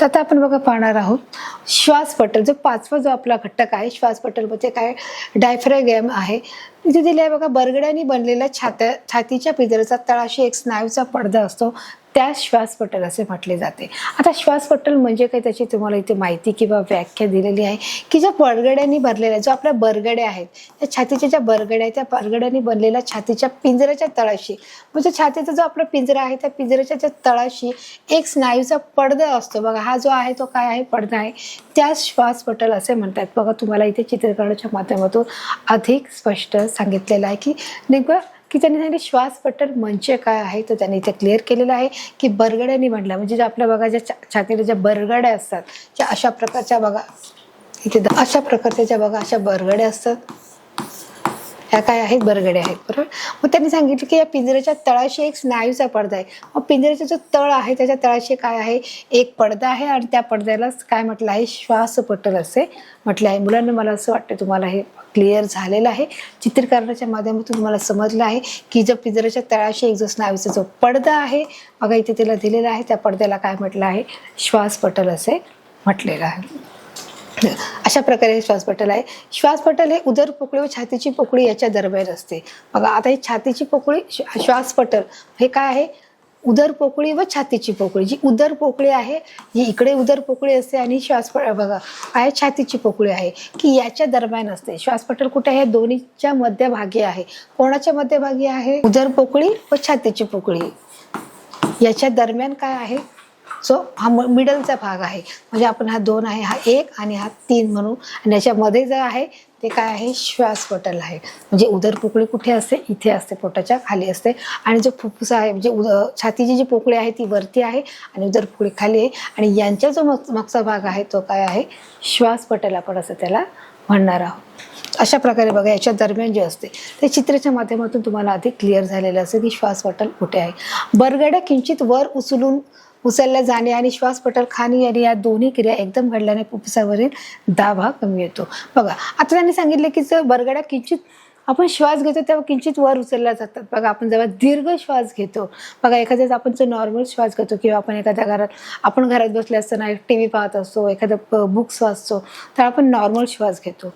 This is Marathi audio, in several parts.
आता आपण बघा पाहणार आहोत श्वासपटल, जो पाचवा जो आपला घटक आहे श्वासपटल म्हणजे काय, डायफ्रॅगम आहे. इथे दिले आहे बघा, बरगड्याने बनलेला छातीच्या पिंजऱ्याचा तळाशी एक स्नायूचा पडदा असतो, त्या श्वासपटल असे म्हटले जाते. आता श्वासपटल म्हणजे काय, त्याची तुम्हाला इथे माहिती किंवा व्याख्या दिलेली आहे की ज्या बरगड्यांनी भरलेल्या, जो आपल्या बरगड्या आहेत त्या छातीच्या ज्या बरगड्या आहेत त्या बरगड्यांनी बनलेल्या छातीच्या पिंजऱ्याच्या तळाशी, म्हणजे छातीचा जो आपला पिंजरा आहे त्या पिंजऱ्याच्या ज्या तळाशी एक स्नायूचा पडदा असतो बघा, हा जो आहे तो काय आहे, पडदा आहे, त्या श्वासपटल असे म्हणतात. बघा तुम्हाला इथे चित्रीकरणाच्या माध्यमातून अधिक स्पष्ट सांगितलेलं आहे की नेमकं की त्यांनी सांगितले श्वासपटल म्हणजे काय आहे, तर त्यांनी इथे क्लिअर केलेलं आहे की बरगड्यांनी म्हटलं म्हणजे जे आपल्या बघा ज्या छातीला ज्या बरगड्या असतात त्या अशा प्रकारच्या बघा, इथे अशा प्रकारच्या ज्या बघा अशा बरगड्या असतात, ह्या काय आहेत, बरगड्या आहेत, बरोबर. मग त्यांनी सांगितलं की या पिंजऱ्याच्या तळाशी एक स्नायूचा पडदा आहे. मग पिंजऱ्याचा जो तळ आहे त्याच्या तळाशी काय आहे, एक पडदा आहे आणि त्या पडद्याला काय म्हटलं आहे, श्वासपटल असे म्हटले आहे. मुलांना मला असं वाटतं तुम्हाला हे क्लिअर झालेलं आहे, चित्रीकरणाच्या माध्यमातून तुम्हाला समजलं आहे की जो पिंजऱ्याच्या तळाशी एक जो स्नायूचा जो पडदा आहे बघा इथे त्याला दिलेला आहे, त्या पडद्याला काय म्हटलं आहे, श्वासपटल असे म्हटलेलं आहे. अशा प्रकारे श्वासपटल आहे. श्वासपटल हे उदर पोकळी व छातीची पोकळी याच्या दरम्यान असते बघा. आता ही छातीची पोकळी, श्वासपटल हे काय आहे, उदर पोकळी व छातीची पोकळी. जी उदर पोकळी आहे ही इकडे उदर पोकळी असते आणि श्वासपटल बघा आहे छातीची पोकळी आहे की याच्या दरम्यान असते. श्वासपटल कुठे आहे, दोन्हीच्या मध्यभागी आहे. कोणाच्या मध्यभागी आहे, उदर पोकळी व छातीची पोकळी याच्या दरम्यान काय आहे, सो हा मिडलचा भाग आहे. म्हणजे आपण हा 2 आहे, हा 1 आणि हा 3 म्हणू, आणि याच्यामध्ये जे आहे ते काय आहे, श्वासपटल आहे. म्हणजे उदर पोकळी कुठे असते, इथे असते, पोटाच्या खाली असते, आणि जो फुफ्फुस आहे म्हणजे छातीची जी पोकळी आहे ती वरती आहे आणि उदर पोकळी खाली आहे, आणि यांचा जो मागचा भाग आहे तो काय आहे, श्वासपटल आपण असं त्याला म्हणणार आहोत. अशा प्रकारे बघा याच्या दरम्यान जे असते ते चित्राच्या माध्यमातून तुम्हाला अधिक क्लिअर झालेलं असेल की श्वासपटल कुठे आहे. बरगड्या किंचित वर उचलल्या जाणे आणि श्वासपटल खाली येणे या दोन्ही क्रिया एकदम घडल्याने फुफ्फुसावरील दाब हा कमी येतो. बघा आता त्यांनी सांगितले की जर बरगड्या किंचित आपण श्वास घेतो तेव्हा किंचित वर उचलल्या जातात बघा. आपण जेव्हा दीर्घ श्वास घेतो बघा, एखाद्याच आपण जो नॉर्मल श्वास घेतो किंवा आपण एखाद्या आपण घरात बसले असताना टी व्ही पाहत असतो, एखादं बुक्स वाचतो तर आपण नॉर्मल श्वास घेतो.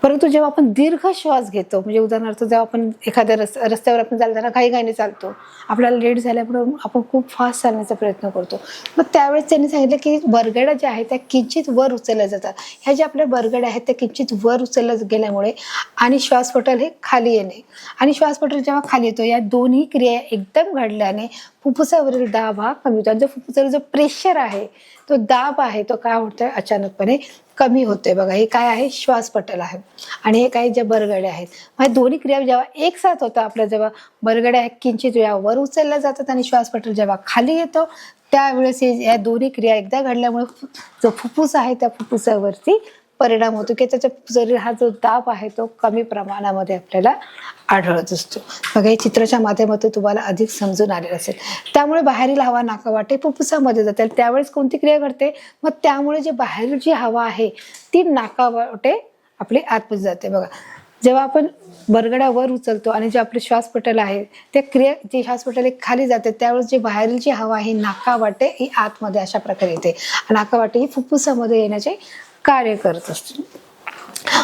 परंतु जेव्हा आपण दीर्घ श्वास घेतो, म्हणजे उदाहरणार्थ जेव्हा आपण एखाद्या रस्त्यावर आपण चालताना घाईघाईने चालतो, आपल्याला लेट झाल्यामुळे आपण खूप फास्ट चालण्याचा प्रयत्न करतो, मग त्यावेळेस त्यांनी सांगितलं की बरगड्या ज्या आहेत त्या किंचित वर उचलल्या जातात. ह्या ज्या आपल्या बरगड्या आहेत त्या किंचित वर उचलल्या गेल्यामुळे आणि श्वासपटल हे खाली येणे आणि श्वासपटल जेव्हा खाली येतो या दोन्ही क्रिया एकदम घडल्याने फुफ्फुसावरील दाब हा कमी होतो. आणि जो फुफ्फुसावर जो प्रेशर आहे, तो दाब आहे, तो काय होतोय, अचानकपणे कमी होते. बघा हे काय आहे, श्वासपटल आहे आणि हे काही ज्या बरगड्या आहेत. म्हणजे दोन्ही क्रिया जेव्हा एक साथ होतं, आपल्या जेव्हा बरगड्या किंचित वेळा वर उचलल्या जातात आणि श्वासपटल जेव्हा खाली येतो त्यावेळेस या दोन्ही क्रिया एकदा घडल्यामुळे जो फुफ्फुस आहे त्या फुफ्फुसावरती परिणाम होतो की त्याच्या शरीर हा जो दाब आहे तो कमी प्रमाणामध्ये आपल्याला आढळत असतो. बघा हे चित्राच्या माध्यमातून तुम्हाला अधिक समजून आलेलं असेल. त्यामुळे बाहेरील हवा नाकावाटे फुफ्फुसामध्ये जाते, त्यावेळेस कोणती क्रिया घडते, मग त्यामुळे जे बाहेरील जी हवा आहे ती नाकावाटे आपले आतमध्ये जाते. बघा जेव्हा आपण बरगड्या वर उचलतो आणि जे आपले श्वासपटल आहे त्या क्रिया, जे श्वासपटल खाली जाते त्यावेळेस जी बाहेरील जी हवा आहे नाकावाटे ही आतमध्ये अशा प्रकारे येते. नाकावाटे ही फुफ्फुसामध्ये येण्याचे कार्य करत असते.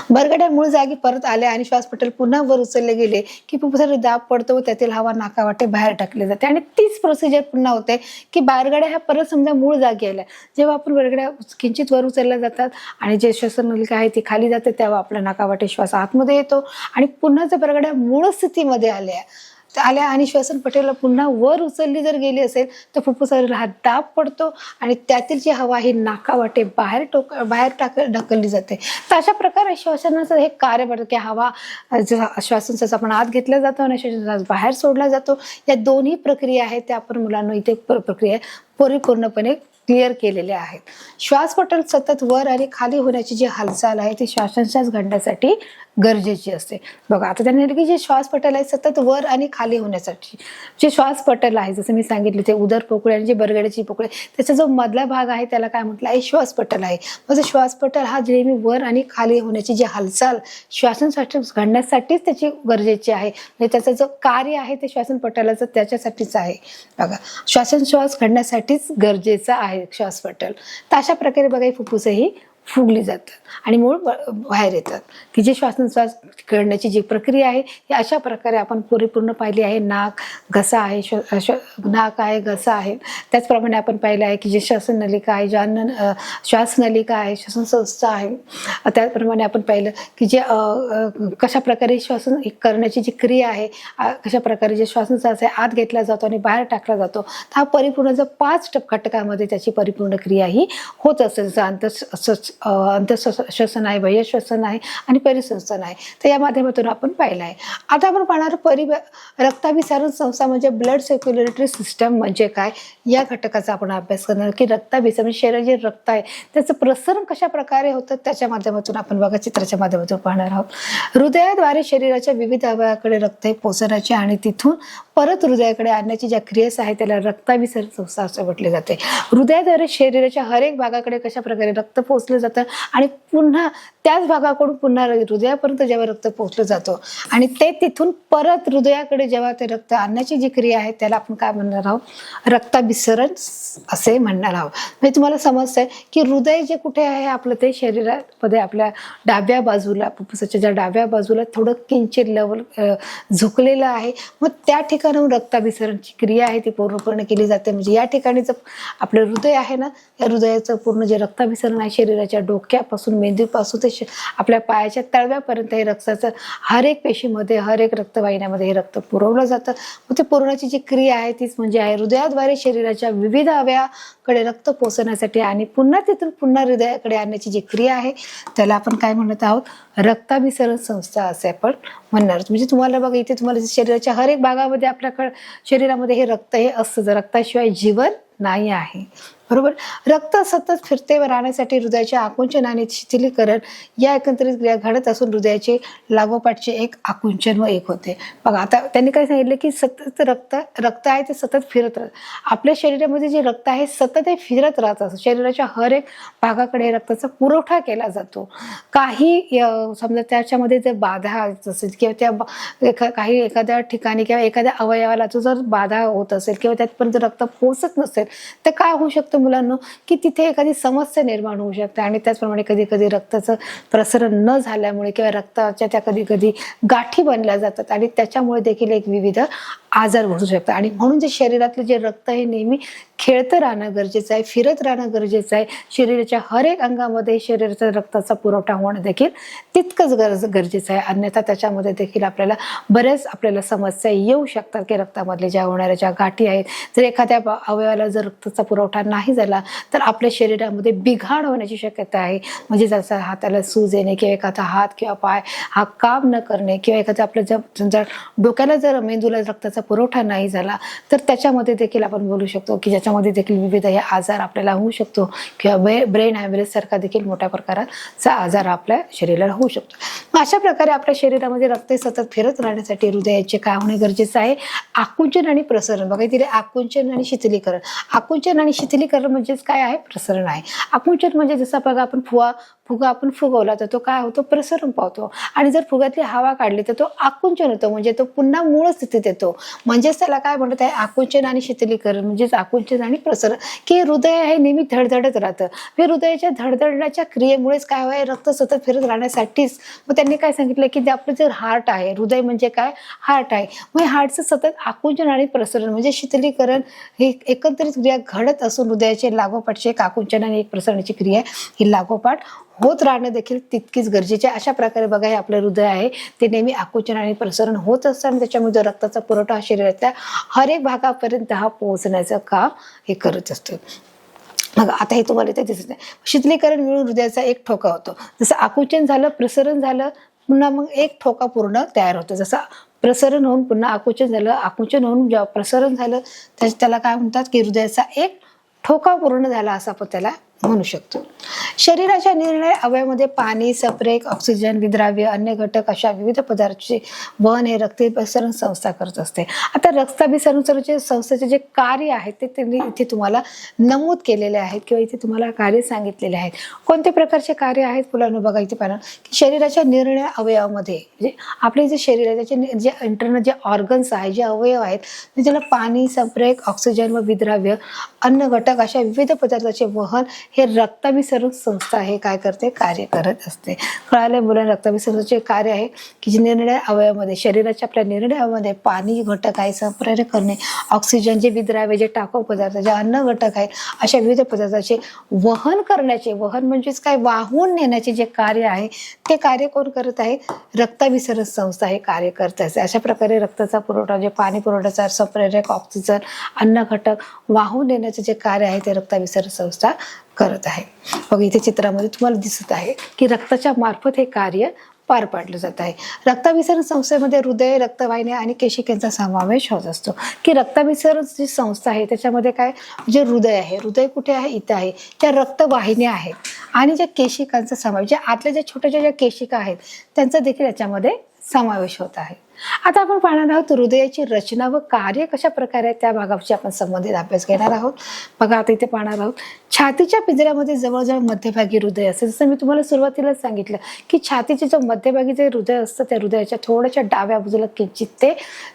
बरगड्या मूळ जागी परत आल्या आणि श्वासपटल पुन्हा वर उचलले गेले की फुफ्फुसावर दाब पडतो व त्यातील हवा नाकावाटे बाहेर टाकले जाते. आणि तीच प्रोसिजर पुन्हा होते की बरगड्या ह्या परत समजा मूळ जागी आल्या, जेव्हा आपण बरगड्या किंचित वर उचलल्या जातात आणि जे श्वासनलिका आहे ती खाली जाते तेव्हा आपला नाकावाटे श्वास आतमध्ये येतो आणि पुन्हा जर बरगड्या मूळ स्थितीमध्ये आल्या आणि श्वासनपटलाला पुन्हा वर उचलली जर गेली असेल तर फुफ्फुसावरील हा दाब पडतो आणि त्यातील जी हवा ही नाकावाटे बाहेर ढकलली जाते. तर अशा प्रकारे श्वासनाचं हे कार्य पडतं की हवा श्वासनचा आपण आत घेतला जातो आणि श्वासनचा बाहेर सोडला जातो. या दोन्ही प्रक्रिया आहेत त्या आपण मुलांना इथे प्रक्रिया परिपूर्णपणे क्लिअर केलेले आहेत. श्वासपटल सतत वर आणि खाली होण्याची जी हालचाल आहे ती श्वासोच्छ्वास घडण्यासाठी गरजेची असते. बघा आता त्यांनी की जे श्वासपटल आहे सतत वर आणि खाली होण्यासाठी, जे श्वासपटल आहे जसं मी सांगितले ते उदर पोकळी आणि जी बरगड्याची पोकळी त्याचा जो मधला भाग आहे त्याला काय म्हटलं आहे, श्वासपटल आहे. म्हणजे श्वासपटल हा नेहमी वर आणि खाली होण्याची जी हालचाल श्वासोच्छ्वास घडण्यासाठीच त्याची गरजेची आहे. म्हणजे त्याचं जो कार्य आहे ते श्वासनपटलाचं त्याच्यासाठीच आहे. बघा श्वासोच्छ्वास घडण्यासाठीच गरजेचं आहे. आहे श्वासपटल, तर अशा प्रकारे बघा फुफ्फुसही फुगली जातात आणि मूळ बाहेर येतात, की जे श्वासोच्छ्वास करण्याची जी प्रक्रिया आहे ही अशा प्रकारे आपण परिपूर्ण पाहिली आहे. नाक घसा आहे, नाक आहे, घसा आहे. त्याचप्रमाणे आपण पाहिलं आहे की जे श्वासनलिका आहे, श्वासनलिका आहे, श्वसनसंस्था आहे. त्याचप्रमाणे आपण पाहिलं की जे कशा प्रकारे श्वासन करण्याची जी क्रिया आहे, कशा प्रकारे जे श्वासोच्छ्वास आहे आत घेतला जातो आणि बाहेर टाकला जातो. हा परिपूर्ण जर 5 घटकामध्ये त्याची परिपूर्ण क्रिया ही होत असते. जसं अंतःश्वसन आहे, बाह्य श्वसन आहे आणि परिसंस्थन आहे. तर या माध्यमातून आपण पाहिलं आहे. आता आपण पाहणार रक्ताभिसरण संस्था म्हणजे ब्लड सर्क्युलेटरी सिस्टम म्हणजे काय, या घटकाचा आपण अभ्यास करणार की रक्ताभिसरण शरीरात जे रक्त आहे त्याचं प्रसरण कशा प्रकारे होतं त्याच्या माध्यमातून आपण बघा चित्राच्या माध्यमातून पाहणार आहोत. हृदयाद्वारे शरीराच्या विविध अवयवाकडे रक्त हे पोहोचण्याचे आणि तिथून परत हृदयाकडे आणण्याची ज्या क्रियेस आहे त्याला रक्ताभिसरण संस्था असे म्हटले जाते. हृदयाद्वारे शरीराच्या हर एक भागाकडे कशा प्रकारे रक्त पोहोचलं जातं आणि पुन्हा त्याच भागाकडून पुन्हा हृदयापर्यंत जेव्हा रक्त पोहोचलं जातं आणि ते तिथून परत हृदयाकडे जेव्हा ते रक्त आणण्याची जी क्रिया आहे त्याला आपण काय म्हणणार आहोत, रक्ताभिसरण असे म्हणणार आहोत. म्हणजे तुम्हाला समजतंय की हृदय जे कुठे आहे आपलं ते शरीरामध्ये आपल्या डाव्या बाजूला, फुफ्फुसाच्या ज्या डाव्या बाजूला थोडं किंचित लेवल झुकलेलं आहे. मग त्या ठिकाणी रक्ताभिसरणची क्रिया आहे ती पूर्णपणे केली जाते. म्हणजे या ठिकाणीच आपलं हृदय आहे ना, या हृदयाचं पूर्ण जे रक्ताभिसरण आहे शरीराच्या डोक्यापासून मेंदूपासून ते आपल्या पायाच्या तळव्यापर्यंत हे रक्ताचं हर एक पेशीमध्ये, हर एक रक्तवाहिन्यामध्ये हे रक्त पुरवलं जातं. मग ते पुरवण्याची जी क्रिया आहे तीच म्हणजे आहे हृदयाद्वारे शरीराच्या विविध अवयवाकडे रक्त पोहोचण्यासाठी आणि पुन्हा तिथून पुन्हा हृदयाकडे आणण्याची जी क्रिया आहे त्याला आपण काय म्हणत आहोत, रक्ताभिसरण संस्था असे आपण म्हणणार. म्हणजे तुम्हाला बघा इथे तुम्हाला शरीराच्या हर एक भागामध्ये आपल्याकडे शरीरामध्ये हे रक्त हे असतं. रक्ताशिवाय जीवन नाही आहे, बरोबर. रक्त सतत फिरते व राहण्यासाठी हृदयाचे आकुंचन आणि शिथिलीकरण या एकत्रित क्रिया घडत असून हृदयाचे लागोपाठचे एक आकुंचन व एक होते. बघा आता त्यांनी काय सांगितलं की सतत रक्त आहे ते सतत फिरत राहत. आपल्या शरीरामध्ये जे रक्त आहे सतत हे फिरत राहत असतं. शरीराच्या हर एक भागाकडे रक्ताचा पुरवठा केला जातो. काही समजा त्याच्यामध्ये जर बाधा असेल किंवा त्या काही एखाद्या ठिकाणी किंवा एखाद्या अवयवाला जर बाधा होत असेल किंवा त्यातपर्यंत रक्त पोहोचत नसेल तर काय होऊ शकतं मुलांना की तिथे एखादी समस्या निर्माण होऊ शकते. आणि त्याचप्रमाणे कधी कधी रक्ताचं प्रसरण न झाल्यामुळे किंवा रक्ताच्या त्या कधी कधी गाठी बनल्या जातात आणि त्याच्यामुळे देखील एक विविध आजार होऊ शकतात. आणि म्हणून जे शरीरातलं जे रक्त हे नेहमी खेळतं राहणं गरजेचं आहे, फिरत राहणं गरजेचं आहे. शरीराच्या हर एक अंगामध्ये शरीराचा रक्ताचा पुरवठा होणं देखील तितकंच गरजेचं आहे. अन्यथा त्याच्यामध्ये देखील आपल्याला समस्या येऊ शकतात की रक्तामधले ज्या होणाऱ्या ज्या गाठी आहेत, जर एखाद्या अवयवाला जर रक्ताचा पुरवठा नाही झाला तर आपल्या शरीरामध्ये बिघाड होण्याची शक्यता आहे. म्हणजे जसं हाताला सूज येणे किंवा एखादा हात किंवा पाय हा काम न करणे किंवा एखाद्या आपल्या जर डोक्याला जर मेंदूला रक्ताचा पुरवठा नाही झाला तर त्याच्यामध्ये देखील आपण बोलू शकतो की ज्याच्यामध्ये देखील विविध हे आजार आपल्याला होऊ शकतो किंवा ब्रेन हॅमरेज सारखा देखील मोठ्या प्रकाराचा आजार आपल्या शरीराला होऊ शकतो. अशा प्रकारे आपल्या शरीरामध्ये रक्त सतत फिरत राहण्यासाठी हृदयाचे काय होणे गरजेचं आहे, आकुंचन आणि प्रसरण. बघा तिथे आकुंचन आणि शिथिलीकरण. आकुंचन आणि शिथिलीकरण म्हणजेच काय आहे, प्रसरण आहे. आकुंचन म्हणजे जसं बघा आपण फुगा आपण फुगवला तर तो काय होतो, प्रसरण पावतो. आणि जर फुग्यातली हवा काढली तर तो आकुंचन होतो, म्हणजे तो पुन्हा मूळ स्थितीत येतो. म्हणजेच त्याला काय म्हणतात आहे, आकुंचन आणि शिथिलीकरण. म्हणजेच आकुंचन आणि प्रसरण की हृदय हे नेहमी धडधडत राहतं. हे हृदयाच्या धडधडण्याच्या क्रियेमुळेच काय आहे, रक्त सतत फिरत राहण्यासाठीच. मग त्यांनी काय सांगितलं की आपलं जर हार्ट आहे, हृदय म्हणजे काय, हार्ट आहे. मग हार्टचं सतत आकुंचन आणि प्रसरण म्हणजे शिथिलीकरण ही एकत्रित क्रिया घडत असून हृदयाचे लागोपाठचे एक आकुंचन आणि एक प्रसरणाची क्रिया ही लागोपाठ होत राहणं देखील तितकीच गरजेचे. अशा प्रकारे बघा हे आपलं हृदय आहे ते नेहमी आकुंचन आणि प्रसरण होत असतं आणि त्याच्यामध्ये रक्ताचा पुरवठा हा शरीरातल्या हर एक भागापर्यंत हा पोहोचण्याचं काम हे करत असतं. मग आता हे तुम्हाला इथे दिसत नाही. शिथिलीकरण मिळून हृदयाचा एक ठोका होतो. जसं आकुंचन झालं, प्रसरण झालं, पुन्हा मग एक ठोका पूर्ण तयार होतो. जसं प्रसरण होऊन पुन्हा आकुंचन झालं, आकुंचन होऊन जेव्हा प्रसरण झालं त्याला काय म्हणतात की हृदयाचा एक ठोका पूर्ण झाला असं आपण त्याला म्हणू शकतो. शरीराच्या निर्णय अवयवामध्ये पाणी, सप्रेक, ऑक्सिजन, विद्राव्य, अन्य घटक अशा विविध पदार्थांचे वहन हे रक्ताभिसरण संस्था करत असते. आता रक्ताभिसरण संस्थेचे जे कार्य आहेत ते त्यांनी इथे तुम्हाला नमूद केलेले आहेत किंवा इथे तुम्हाला कार्य सांगितलेले आहेत. कोणत्या प्रकारचे कार्य आहेत मुलांनो बघा इथे पाहा की शरीराच्या निर्णय अवयवामध्ये म्हणजे आपले जे शरीर आहे त्याचे जे इंटरनल जे ऑर्गन्स आहेत, जे अवयव आहेत त्याला पाणी, संप्रेरक, ऑक्सिजन व विद्राव्य, अन्न घटक अशा विविध पदार्थांचे वहन हे रक्ताभिसरण संस्था हे काय करते, कार्य करत असते. कळाले मुलांना रक्ताभिसरणाचे कार्य आहे की जे निर्णय अवयवामध्ये शरीराच्या आपल्या निर्णय अवयवामध्ये पाणी घटक आहे, संप्रेरक करणे, ऑक्सिजन, जे विद्राव्य, जे टाकाऊ पदार्थ, जे अन्न घटक आहेत अशा विविध पदार्थाचे वहन करण्याचे, वहन म्हणजेच काय, वाहून नेण्याचे जे कार्य आहे ते कार्य कोण करत आहे, रक्ताभिसरण संस्था हे कार्य करत असते. अशा प्रकारे रक्ताचा पुरवठा, जे पाणी पुरवठ्याचा, संप्रेरक, ऑक्सिजन, अन्न घटक वाहून नेण्याचे जे कार्य आहे ते रक्ताभिसरण संस्था करत आहे. बघा इथे चित्रामध्ये तुम्हाला दिसत आहे की रक्ताच्या मार्फत हे कार्य पार पाडलं जात आहे. रक्ताभिसरण संस्थेमध्ये हृदय, रक्तवाहिन्या आणि केशिकांचा समावेश होत असतो. की रक्ताभिसरण जी संस्था आहे त्याच्यामध्ये काय, जे हृदय आहे, हृदय कुठे आहे, इथं आहे, त्या रक्तवाहिन्या आहेत आणि ज्या केशिकांचा समावेश, ज्या आतल्या ज्या छोट्या ज्या केशिका आहेत त्यांचा देखील याच्यामध्ये समावेश होत आहे. आता आपण पाहणार आहोत हृदयाची रचना व कार्य कशा प्रकारे त्या भागाशी आपण संबंधित अभ्यास घेणार आहोत. बघा आता इथे पाहणार आहोत छातीच्या पिंजऱ्यामध्ये जवळजवळ मध्यभागी हृदय असते. जसं मी तुम्हाला सुरुवातीलाच सांगितलं की छातीचे जो मध्यभागी जे हृदय असतं त्या हृदयाच्या थोड्याशा डाव्या बाजूला किंचित ते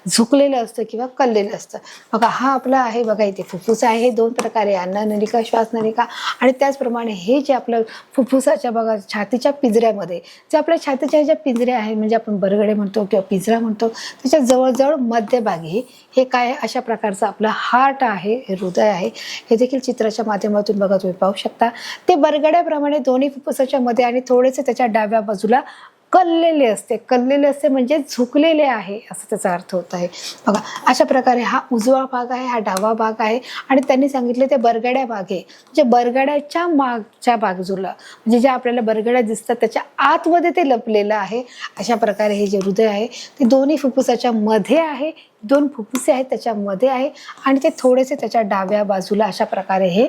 झुकलेलं असतं किंवा कललेलं असतं. बघा हा आपला आहे, बघा इथे फुफ्फुस आहे, हे दोन प्रकारे, अन्ननलिका, श्वासनलिका, आणि त्याचप्रमाणे हे जे आपलं फुफ्फुसाच्या बघा छातीच्या पिंजऱ्यामध्ये जे आपल्या छातीच्या ज्या पिंजऱ्या आहे म्हणजे आपण बरगडे म्हणतो किंवा पिंजरा म्हणतो त्याच्या जवळजवळ मध्यभागी हे काय, अशा प्रकारचं आपलं हार्ट आहे, हृदय आहे. हे देखील चित्राच्या माध्यमातून बघा तुम्ही पाहू शकता. ते बरगड्याप्रमाणे दोन्ही फुफ्फुसाच्या मध्ये आणि थोडेसे त्याच्या डाव्या बाजूला कललेले असते. कललेले असते म्हणजे झुकलेले आहे असं त्याचा अर्थ होत आहे. बघा अशा प्रकारे हा उजवा भाग आहे, हा डावा भाग आहे आणि त्यांनी सांगितले ते बरगड्या भाग आहे, म्हणजे बरगड्याच्या मागच्या बाजूला म्हणजे जे आपल्याला बरगड्या दिसतात त्याच्या आतमध्ये ते लपलेलं आहे. अशा प्रकारे हे जे हृदय आहे ते दोन्ही फुफ्फुसाच्या मध्ये आहे, दोन फुफ्फुसे आहेत त्याच्यामध्ये आहे आणि ते थोडेसे त्याच्या डाव्या बाजूला अशा प्रकारे हे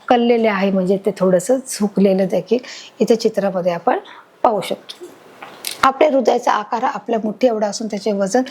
कललेले आहे, म्हणजे ते थोडंसं झुकलेलं देखील इथे चित्रामध्ये आपण पाहू शकतो. आपल्या हृदयाचा आकार आपल्या मुठी एवढा असून त्याचे वजन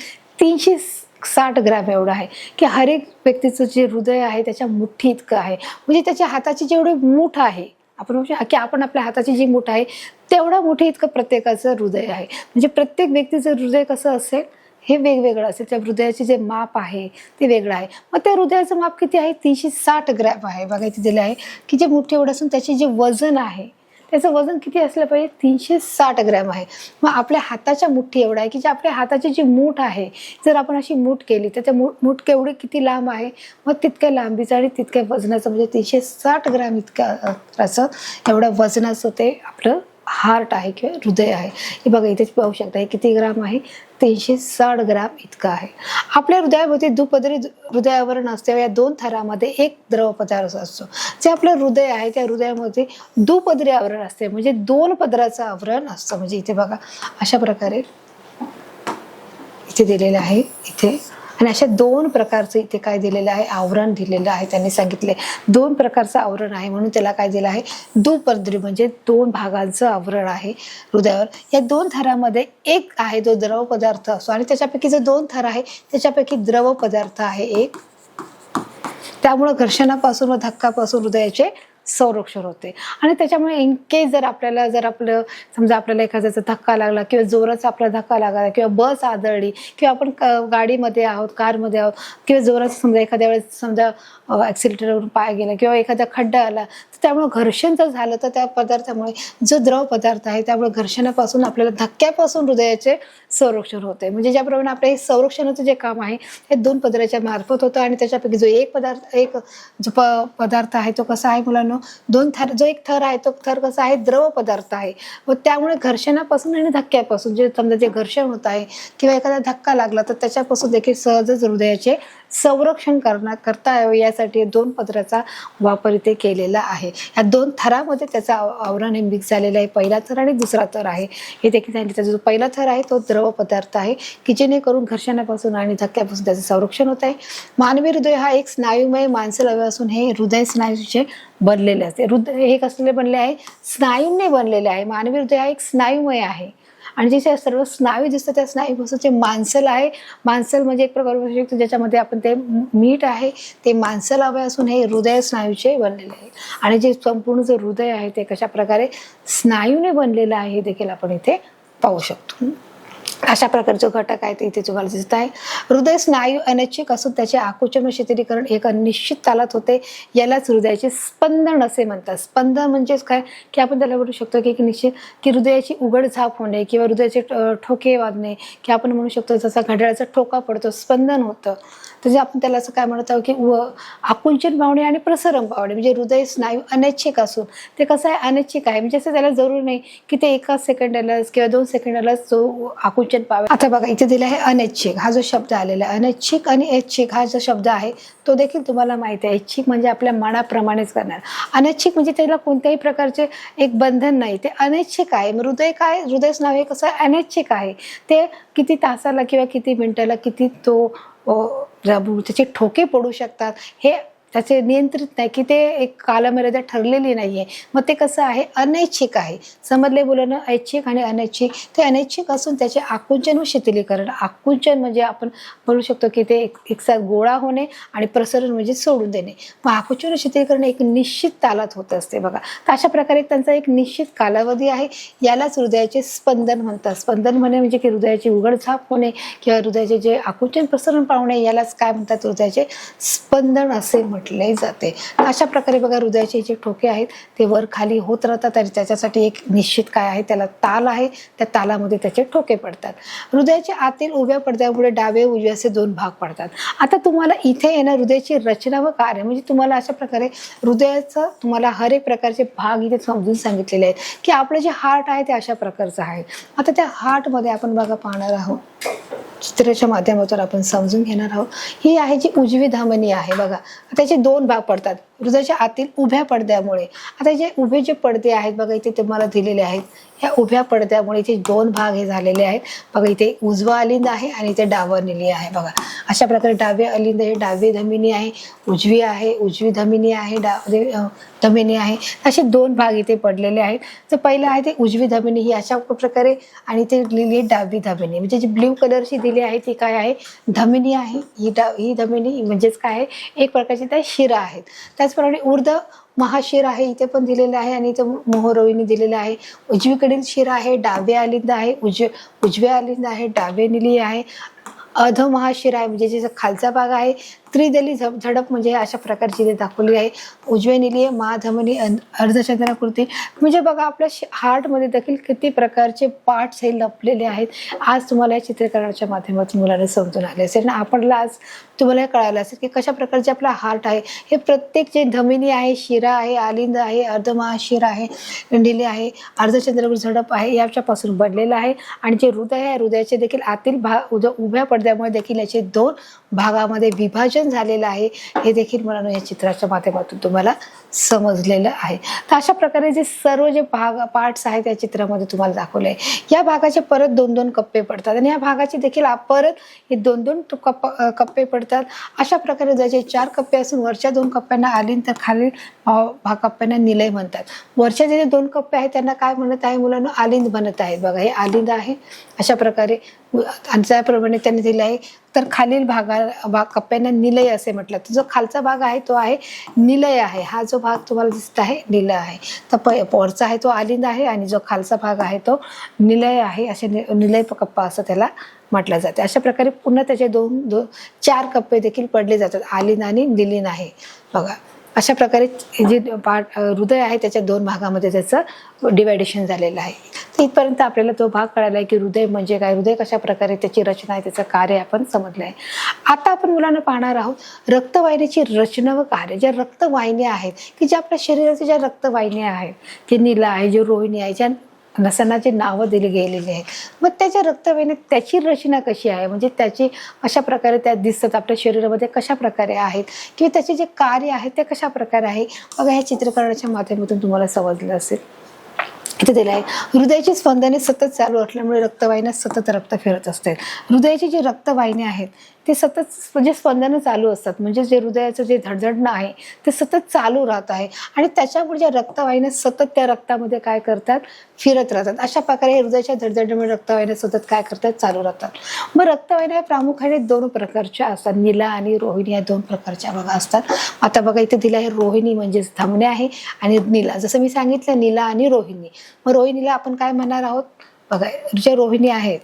360 ग्रॅम एवढं आहे. की हर एक व्यक्तीचं जे हृदय आहे त्याच्या मुठी इतकं आहे, म्हणजे त्याच्या हाताची जेवढी मूठ आहे, आपण म्हणू की आपण आपल्या हाताची जी मूठ आहे तेवढा मुठी इतकं प्रत्येकाचं हृदय आहे. म्हणजे प्रत्येक व्यक्तीचं हृदय कसं असेल हे वेगवेगळं असेल, त्या हृदयाचे जे माप आहे ते वेगळं आहे. मग त्या हृदयाचं माप किती आहे, 360 ग्रॅम आहे. बघा इथे दिलं आहे की जे मुठी एवढं असून त्याचे जे वजन आहे त्याचं वजन किती असलं पाहिजे, 360 ग्रॅम आहे. मग आपल्या हाताच्या मुठी एवढा आहे की जे आपल्या हाताची जी मूठ आहे जर आपण अशी मूठ केली तर त्या मूठ केवढी किती लांब आहे, मग तितक्या लांबीचं आणि तितक्या वजनाचं म्हणजे 360 ग्रॅम इतकं असं एवढं वजनाचं ते आपलं हार्ट आहे किंवा हृदय आहे. हे बघा इथेच पाहू शकता हे किती ग्राम आहे, 360 ग्राम इतकं आहे. आपल्या हृदयामध्ये दुपदरी हृदय आवरण असते. या दोन थरामध्ये एक द्रव पदार्थ असतो. जे आपलं हृदय आहे त्या हृदयामध्ये दुपदरी आवरण असते, म्हणजे दोन पदराचं आवरण असतं. म्हणजे इथे बघा अशा प्रकारे इथे दिलेलं आहे इथे, आणि अशा दोन प्रकारचं इथे काय दिलेलं आहे, आवरण दिलेलं आहे. त्यांनी सांगितले दोन प्रकारचं आवरण आहे म्हणून त्याला काय दिलं आहे, दुपदरी, म्हणजे दोन भागांचं आवरण आहे हृदयावर. या दोन थरामध्ये एक आहे जो द्रव पदार्थ असतो आणि त्याच्यापैकी जो दोन थर आहे त्याच्यापैकी द्रव पदार्थ आहे एक. त्यामुळे घर्षणापासून व धक्कापासून हृदयाचे संरक्षण होते. आणि त्याच्यामुळे इन केस जर आपलं समजा आपल्याला एखाद्याचा धक्का लागला किंवा जोराचा आपला धक्का लागला किंवा बस आदळली किंवा आपण गाडीमध्ये आहोत, कारमध्ये आहोत किंवा जोराचा समजा एखाद्या वेळेस समजा ॲक्सिलेटरवरून पाय गेला किंवा एखादा खड्डा आला तर त्यामुळे घर्षण जर झालं तर त्या पदार्थामुळे जो द्रव पदार्थ आहे त्यामुळे घर्षणापासून आपल्याला धक्क्यापासून हृदयाचे संरक्षण होते. म्हणजे ज्याप्रमाणे आपल्या संरक्षणाचं जे काम आहे हे दोन पदराच्या मार्फत होतं आणि त्याच्यापैकी जो एक जो पदार्थ आहे तो कसा आहे मुलांना, दोन थर, जो एक थर आहे तो थर कसा आहे, द्रव पदार्थ आहे. व त्यामुळे घर्षणापासून आणि धक्क्यापासून जे समजा जे घर्षण होत आहे किंवा एखादा धक्का लागला तर त्याच्यापासून देखील सहजच हृदयाचे संरक्षण करता यावं यासाठी 2 पदराचा वापर इथे केलेला आहे. या 2 थरामध्ये त्याचा आवरण हे मिक्स झालेलं आहे. पहिला थर आणि दुसरा थर आहे. हे देखील सांगितलं. जो पहिला थर आहे तो द्रव पदार्थ आहे की जेणेकरून घर्षणापासून आणि धक्क्यापासून त्याचं संरक्षण होत आहे. मानवी हृदय हा एक स्नायुमय मांसल अवयव असून हे हृदय स्नायूचे बनलेले असते. हृदय हे कसले बनले आहे? स्नायूंनी बनलेले आहे. मानवी हृदय हा एक स्नायुमय आहे आणि जे सर्व स्नायू दिसतात त्या स्नायूपासून जे मांसल आहे, मांसल म्हणजे एक प्रकार बोलू शकतो ज्याच्यामध्ये आपण ते मीठ आहे ते मांसल अवयव असून हे हृदय स्नायूचे बनलेले आहे. आणि जे संपूर्ण जे हृदय आहे ते कशा प्रकारे स्नायूने बनलेलं आहे हे देखील आपण इथे पाहू शकतो. अशा प्रकारचे घटक आहेत इथे तुम्हाला दिसत आहे. हृदय स्नायू अनैच्छिक असून त्याचे आकुंचन व शिथिलीकरण एका निश्चित तालात होते. यालाच हृदयाचे स्पंदन असे म्हणतात. स्पंदन म्हणजेच काय की आपण त्याला बोलू शकतो की निश्चित की हृदयाची उघडझाप होणे किंवा हृदयाचे ठोके वाजणे की आपण म्हणू शकतो जसा घड्याळाचा ठोका पडतो स्पंदन होतं. तर जे आपण त्याला असं काय म्हणत आहोत की आकुंचन पावणे आणि प्रसरण पावणे म्हणजे हृदय स्नायू अनैच्छिक असून ते कसं आहे अनैच्छिक आहे म्हणजे असं त्याला जरूर नाही की ते 1 सेकंदालाच किंवा 2 सेकंदालाच जो आकुंचन पावे. आता बघा इथे दिला आहे अनैच्छिक हा जो शब्द आलेला आहे. अनैच्छिक आणि ऐच्छिक हा जो शब्द आहे तो देखील तुम्हाला माहिती आहे. ऐच्छिक म्हणजे आपल्या मनाप्रमाणेच करणार. अनैच्छिक म्हणजे त्याला कोणत्याही प्रकारचे एक बंधन नाही. ते अनैच्छिक आहे. हृदय काय हृदय स्नायू हे कसं अनैच्छिक आहे. ते किती तासाला किंवा किती मिनिटाला किती तो त्याचे ठोके पडू शकतात हे त्याचे नियंत्रित नाही की ते एक कालमर्यादा ठरलेली नाहीये. मग ते कसं आहे अनैच्छिक आहे. समजले बोलणं ऐच्छिक आणि अनैच्छिक. ते अनैच्छिक असून त्याचे आकुंचन व शिथिलीकरण. आकुंचन म्हणजे आपण बोलू शकतो की ते एकसाथ गोळा होणे आणि प्रसरण म्हणजे सोडून देणे. मग आकुंचन व शिथिलीकरण एक निश्चित तालात होत असते बघा. तर अशा प्रकारे त्यांचा एक निश्चित कालावधी आहे. यालाच हृदयाचे स्पंदन म्हणतात. स्पंदन म्हणजे की हृदयाची उघडझाप होणे किंवा हृदयाचे जे आकुंचन प्रसरण पावणे यालाच काय म्हणतात हृदयाचे स्पंदन असे म्हटले जाते. अशा प्रकारे बघा हृदयाचे जे ठोके आहेत ते वर खाली होत राहतात आणि त्याच्यासाठी एक निश्चित काय आहे त्याला ताल आहे. त्या तालामध्ये त्याचे ठोके पडतात. हृदयाच्या आतील उभ्या पडद्यामुळे डावे उजवे असे 2 भाग पडतात. आता तुम्हाला इथे येणार हृदयाची रचना व कार्य म्हणजे तुम्हाला अशा प्रकारे हृदयाचं तुम्हाला हर एक प्रकारचे भाग इथे समजून सांगितलेले आहेत की आपलं जे हार्ट आहे ते अशा प्रकारचं आहे. आता त्या हार्टमध्ये आपण बघा पाहणार आहोत चित्राच्या माध्यमातून आपण समजून घेणार आहोत. ही आहे जी उजवी धमनी आहे बघा. त्याचे 2 भाग पडतात हृदयाच्या आतील उभ्या पडद्यामुळे. आता जे उभे जे पडदे आहेत बघा इथे तुम्हाला दिलेले आहेत. या उभ्या पडद्यामुळे इथे 2 भाग हे झालेले आहेत बघा. इथे उजवा अलिंद आहे आणि इथे डावा निली आहे बघा. अशा प्रकारे डावे अलिंद हे डावे धमिनी आहे, उजवी आहे उजवी धमिनी आहे, धमिनी आहे. असे 2 भाग इथे पडलेले आहेत. तर पहिलं आहे ते उजवी धमिनी ही अशा प्रकारे आणि ते लिहिली डावी धमिनी म्हणजे जी ब्ल्यू कलरची दिली आहे ती काय आहे धमिनी आहे. ही धमिनी म्हणजेच काय आहे एक प्रकारची त्या शिरा आहेत. त्याचप्रमाणे ऊर्ध्व महाशिर आहे इथे पण दिलेलं आहे आणि इथे मोहरोहिणी दिलेलं आहे. उजवीकडील शिरा आहे, डावे अलिंद आहे, उजवे अलिंद आहे, डावे निली आहे. अध महाशिर आहे म्हणजे ज्याचा खालचा भाग आहे. त्रिदली झडप म्हणजे अशा प्रकारची ते दाखवली आहे. उजवे निली महाधमनी अर्धचंद्राकृती म्हणजे बघा आपल्या हार्टमध्ये देखील किती प्रकारचे पार्ट्स हे लपलेले आहेत. आज तुम्हाला या चित्रीकरणाच्या माध्यमातून मुलांना समजून आले असेल ना. आपल्याला आज तुम्हाला हे कळालं असेल की कशा प्रकारचे आपला हार्ट आहे. हे प्रत्येक जे धमिनी आहे, शिरा आहे, आलिंद आहे, अर्धमहाशिर आहे, निली आहे, अर्धचंद्राकृती झडप आहे याच्यापासून बनलेलं आहे. आणि जे हृदय आहे हृदयाचे देखील आतील भाग उभ्या पडद्यामुळे देखील याचे 2 भागामध्ये विभाजन झालेलं आहे. हे देखील मला या चित्राच्या माध्यमातून तुम्हाला समजलेलं आहे. तर अशा प्रकारे जे सर्व जे पार्ट्स आहेत त्या चित्रामध्ये तुम्हाला दाखवले आहे. या भागाचे परत 2-2 कप्पे पडतात आणि या भागाचे देखील परत हे 2-2 कप्पे पडतात. अशा प्रकारे ज्याचे 4 कप्पे असून वरच्या 2 कप्प्यांना आलिंद तर खालील कप्प्यांना निलय म्हणतात. वरच्या जे 2 कप्पे आहेत त्यांना काय म्हणत आहे मुलांना आलिंद बनत आहेत बघा. हे आलिंद आहे अशा प्रकारे आणि त्याप्रमाणे त्यांनी दिलं आहे. तर खालील कप्प्यांना निलय असे म्हटलं. तर जो खालचा भाग आहे तो आहे निलय आहे. हा जो भाग तुम्हाला दिसत आहे निलय आहे. तर वरचा आहे तो आलिंद आहे आणि जो खालचा भाग आहे तो निलय आहे. असे निलय कप्पा असं त्याला म्हटलं जाते. अशा प्रकारे पुन्हा त्याचे 4 कप्पे देखील पडले जातात. आलिंद आणि निलीन आहे बघा. अशा प्रकारे जे हृदय आहे त्याच्या 2 भागामध्ये त्याचं डिवायडेशन झालेलं आहे. तर इथपर्यंत आपल्याला तो भाग कळाला आहे की हृदय म्हणजे काय, हृदय कशा प्रकारे त्याची रचना आहे, त्याचं कार्य आपण समजलं आहे. आता आपण मुलांना पाहणार आहोत रक्तवाहिनीची रचना व कार्य. ज्या रक्तवाहिन्या आहेत की ज्या आपल्या शरीराच्या ज्या रक्तवाहिन्या आहेत, जे नीला आहे, जे रोहिणी आहे, ज्या नसांना नावं दिली गेलेली आहेत. मग त्याच्या रक्तवाहिन्यात त्याची रचना कशी आहे, म्हणजे त्याची अशा प्रकारे त्या दिसतात आपल्या शरीरामध्ये कशा प्रकारे आहेत किंवा त्याचे जे कार्य आहे ते कशा प्रकारे आहे, बघा ह्या चित्रीकरणाच्या माध्यमातून तुम्हाला समजलं असेल. इथे दिलं आहे, हृदयाची स्पंदने सतत चालू असल्यामुळे रक्तवाहिन्यात सतत रक्त फिरत असते. हृदयाची जी रक्तवाहिन्या आहेत ते सतत म्हणजे स्पंदनं चालू असतात, म्हणजे जे हृदयाचं जे धडधडणं आहे ते सतत चालू राहत आहे आणि त्याच्यामुळे ज्या रक्तवाहिन्या सतत त्या रक्तामध्ये काय करतात, फिरत राहतात. अशा प्रकारे हृदयाच्या धडधडीमुळे रक्तवाहिन्या सतत काय करतात, चालू राहतात. मग रक्तवाहिन्या प्रामुख्याने 2 प्रकारच्या असतात, नीला आणि रोहिणी या 2 प्रकारच्या बघा असतात. आता बघा इथे दिलं आहे रोहिणी म्हणजे धमन्या आहे आणि नीला, जसं मी सांगितलं नीला आणि रोहिणी. मग रोहिणीला आपण काय म्हणणार आहोत, बघा ज्या रोहिणी आहेत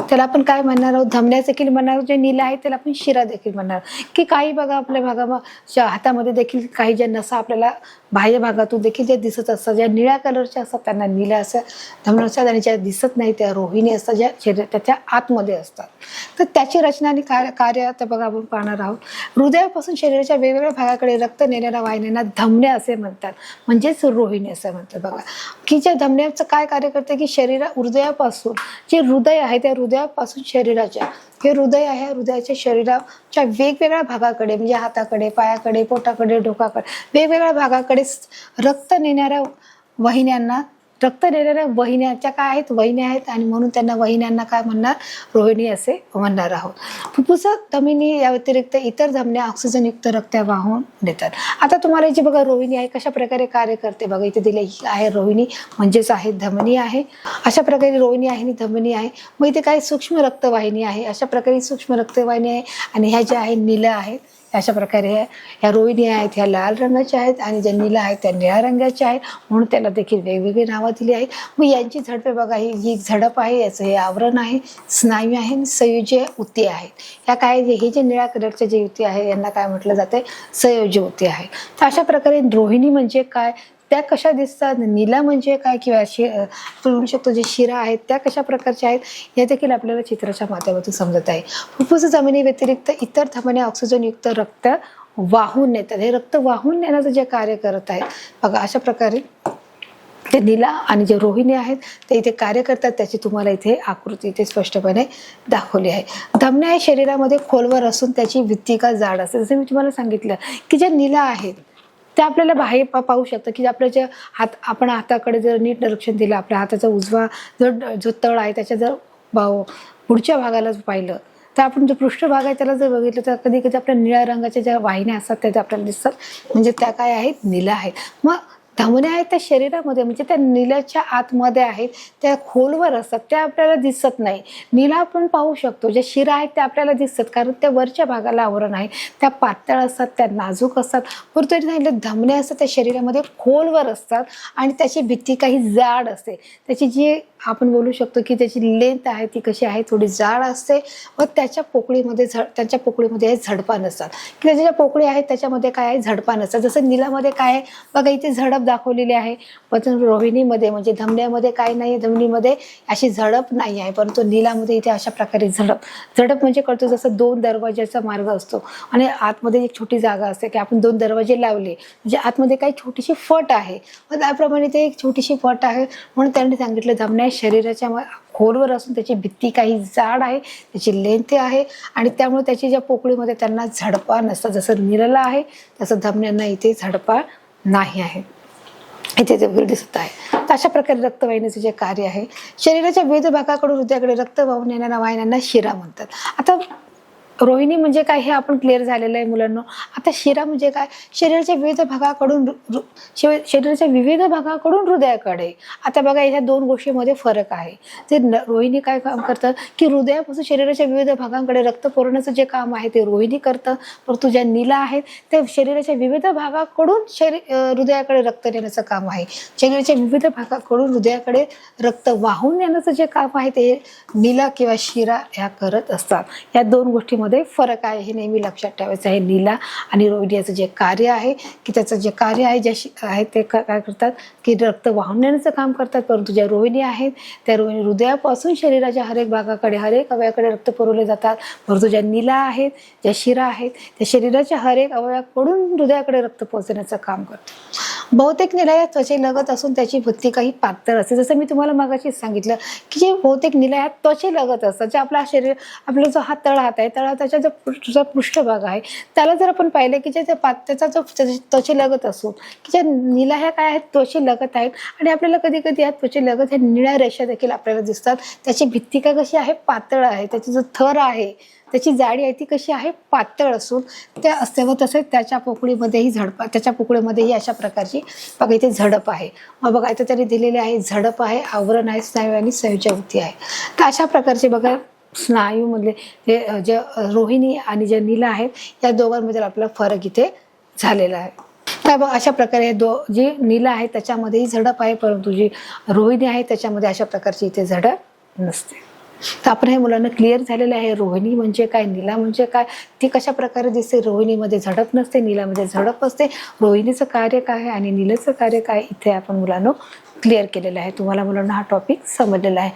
त्याला आपण काय म्हणणार आहोत, धमन्या देखील म्हणणार आहोत. जे नीला आहे त्याला आपण शिरा देखील म्हणणार. की काही बघा आपल्या भागामध्ये हातामध्ये देखील काही ज्या नसा आपल्याला बाह्य भागातून देखील ज्या दिसत असतात, ज्या निळ्या कलरच्या असतात त्यांना नीला असं धमन्या असतात आणि ज्या दिसत नाही त्या रोहिणी असतात, ज्या शरीर त्याच्या आतमध्ये असतात. तर त्याची रचना आणि कार्य आता बघा आपण पाहणार आहोत. हृदयापासून शरीराच्या वेगवेगळ्या भागाकडे रक्त नेणाऱ्या वाहिन्यांना धमन्या असे म्हणतात, म्हणजेच रोहिणी असं म्हणतात. बघा की ज्या धमन्याचं काय कार्य करते की हृदयापासून जे हृदय आहे त्या हृदयापासून शरीराच्या हे हृदय आहे, हृदयाच्या शरीराच्या वेगवेगळ्या भागाकडे म्हणजे हाताकडे, पायाकडे, पोटाकडे, डोकाकडे वेगवेगळ्या भागाकडे रक्त नेणाऱ्या वाहिन्याच्या काय आहेत, वहिन्या आहेत आणि म्हणून त्यांना वहिन्यांना काय म्हणणार, रोहिणी असे म्हणणार आहोत. फुफ्फुस धमनी या व्यतिरिक्त इतर धमन्या ऑक्सिजनयुक्त रक्त वाहून नेतात. आता तुम्हाला जी बघा रोहिणी आहे कशा प्रकारे कार्य करते, बघा इथे दिले आहे रोहिणी म्हणजेच आहे धमनी आहे. अशा प्रकारे रोहिणी आहे आणि धमनी आहे. मग इथे काय सूक्ष्म रक्तवाहिनी आहे, अशा प्रकारे सूक्ष्म रक्तवाहिनी आहे आणि ह्या ज्या आहेत नीला आहेत. अशा प्रकारे ह्या रोहिणी आहेत ह्या लाल रंगाच्या आहेत आणि ज्या नीला आहेत त्या निळ्या रंगाच्या आहेत, म्हणून त्याला देखील वेगवेगळी नावं दिली आहेत. मग यांची झडपे बघा, ही झडप आहे, याचं हे आवरण आहे, स्नायू आहे आणि संयोजी ऊती आहे. ह्या काय हे जे निळ्या कलरचे जे ऊती आहे यांना काय म्हटलं जाते, संयोजी ऊती आहे. तर अशा प्रकारे रोहिणी म्हणजे काय, त्या कशा दिसतात, नीला म्हणजे काय किंवा म्हणू शकतो जे शिरा आहेत त्या कशा प्रकारच्या आहेत हे देखील आपल्याला चित्राच्या माध्यमातून समजत आहे. फुफ्फुस धमनी व्यतिरिक्त इतर धमन्या ऑक्सिजनयुक्त रक्त वाहून नेतात. हे रक्त वाहून नेण्याचं जे कार्य करत आहेत बघा, अशा प्रकारे ते नीला आणि जे रोहिणी आहेत ते इथे कार्य करतात. त्याची तुम्हाला इथे आकृती इथे स्पष्टपणे दाखवली आहे. धमन्या हे शरीरामध्ये खोलवर असून त्याची भित्तिका जाड असते. जसं मी तुम्हाला सांगितलं की ज्या नीला आहेत ते आपल्याला बाहेर पाहू शकतं की आपल्या जे आपण हाताकडे जर नीट निरीक्षण दिलं, आपल्या हाताचा उजवा जो तळ आहे त्याच्या जर पुढच्या भागाला पाहिलं तर आपण जो पृष्ठभाग आहे त्याला जर बघितलं तर कधी कधी आपल्या निळ्या रंगाच्या ज्या वाहिन्या असतात त्या आपल्याला दिसतात, म्हणजे त्या काय आहेत, नीला आहेत. मग धमन्या आहेत त्या शरीरामध्ये म्हणजे त्या नीलाच्या आतमध्ये आहेत, त्या खोलवर असतात, त्या आपल्याला दिसत नाही. नीला आपण पाहू शकतो, ज्या शिरा आहेत त्या आपल्याला दिसतात कारण त्या वरच्या भागाला आवरण आहे, त्या पातळ असतात, त्या नाजूक असतात. परंतु सांगितलं धमन्या असतात त्या शरीरामध्ये खोलवर असतात आणि त्याची भित्ती काही जाड असते. त्याची जी आपण बोलू शकतो की त्याची लेंथ आहे ती कशी आहे, थोडी जाड असते व त्यांच्या पोकळीमध्ये झडपा नसतात की त्याच्या ज्या पोकळी आहेत त्याच्यामध्ये काय आहे, झडपा नसतात. जसं नीलामध्ये काय आहे बघा, इथे झडप दाखवलेली आहे, पण रोहिणीमध्ये म्हणजे धमन्यामध्ये काय नाही, धमनीमध्ये अशी झडप नाही आहे. परंतु नीलामध्ये इथे अशा प्रकारे झडप म्हणजे कळतो जसं 2 दरवाज्याचा मार्ग असतो आणि आतमध्ये एक छोटी जागा असते की आपण 2 दरवाजे लावले म्हणजे आतमध्ये काही छोटीशी फट आहे, मग त्याप्रमाणे ते एक छोटीशी फट आहे. म्हणून त्यांनी सांगितलं धमन्या शरीराच्या खोलवर असून त्याची भित्ती काही जाड आहे, त्याची लेंथ आहे आणि त्यामुळे त्याची ज्या पोकळीमध्ये त्यांना झडपा नसतात. जसं नीलाला आहे तसं धमन्यांना इथे झडपा नाही आहे, इथे ते दिसत आहे. तर अशा प्रकारे रक्तवाहिनीचे जे कार्य आहे, शरीराच्या विविध भागाकडून हृदयाकडे रक्त वाहून येणाऱ्या वाहिन्यांना शिरा म्हणतात. आता रोहिणी म्हणजे काय हे आपण क्लिअर झालेलं आहे मुलांना. आता शिरा म्हणजे काय, शरीराच्या विविध भागाकडून हृदयाकडे. आता बघा या 2 गोष्टींमध्ये फरक आहे. ते रोहिणी काय काम करतात की हृदयापासून शरीराच्या विविध भागांकडे रक्त पुरवण्याचं जे काम आहे ते रोहिणी करतं. परंतु ज्या नीला आहेत ते शरीराच्या विविध भागाकडून हृदयाकडे रक्त नेण्याचं काम आहे. शरीराच्या विविध भागाकडून हृदयाकडे रक्त वाहून नेण्याचं जे काम आहे ते नीला किंवा शिरा ह्या करत असतात. या 2 गोष्टी याच्यामध्ये फरक आहे हे नेहमी लक्षात ठेवायचं आहे. नीला आणि रोहिणी याचं जे कार्य आहे की त्याचं जे कार्य आहे आहे ते काय करतात की रक्त वाहून नेण्याचं काम करतात, परंतु ज्या रोहिणी आहेत त्या रोहिणी हृदयापासून शरीराच्या हर एक भागाकडे हर एक अवयवाकडे रक्त पुरवले जातात, परंतु ज्या नीला आहेत ज्या शिरा आहेत त्या शरीराच्या हर एक अवयवाकडून हृदयाकडे रक्त पोहोचण्याचं काम करतात. बहुतेक निला या त्वचेलगत असून त्याची भित्ती काही पातळ असते. जसं मी तुम्हाला मागाशीच सांगितलं की जे बहुतेक निला या त्वचेलगत असतात, जे आपला शरीर आपला जो हा तळहात आहे तळहाताच्या जो पृष्ठभाग आहे त्याला जर आपण पाहिलं की त्याचा जो त्वचेलगत असो की ज्या निला ह्या काय आहेत त्वचेलगत आहेत आणि आपल्याला कधी कधी या त्वचेलगत ह्या निळ्या रेषा देखील आपल्याला दिसतात. त्याची भित्तिका कशी आहे पातळ आहे, त्याची जो थर आहे त्याची जाडी आहे ती कशी आहे पातळ असून त्या असते व तसेच त्याच्या पोकळीमध्येही त्याच्या पोकळीमध्येही अशा प्रकारची बघा इथे झडप आहे. मग बघा इथे तरी दिलेले आहे झडप आहे, आवरण आहे, स्नायू आणि संयोजक आहे. तर अशा प्रकारचे बघा स्नायूमधले हे जे रोहिणी आणि जे नीला आहेत या दोघांमध्ये आपल्याला फरक इथे झालेला आहे. काय बघ अशा प्रकारे जी नीला आहे त्याच्यामध्येही झडप आहे, परंतु जी रोहिणी आहे त्याच्यामध्ये अशा प्रकारची इथे झडप नसते. तर आपण हे मुलांना क्लिअर झालेलं आहे. रोहिणी म्हणजे काय, नीला म्हणजे काय, ती कशा प्रकारे दिसते. रोहिणीमध्ये झडप नसते, नीलामध्ये झडप असते. रोहिणीचं कार्य काय आहे आणि नीलेचं कार्य काय इथे आपण मुलांना क्लिअर केलेलं आहे. तुम्हाला मुलांना हा टॉपिक समजलेला आहे.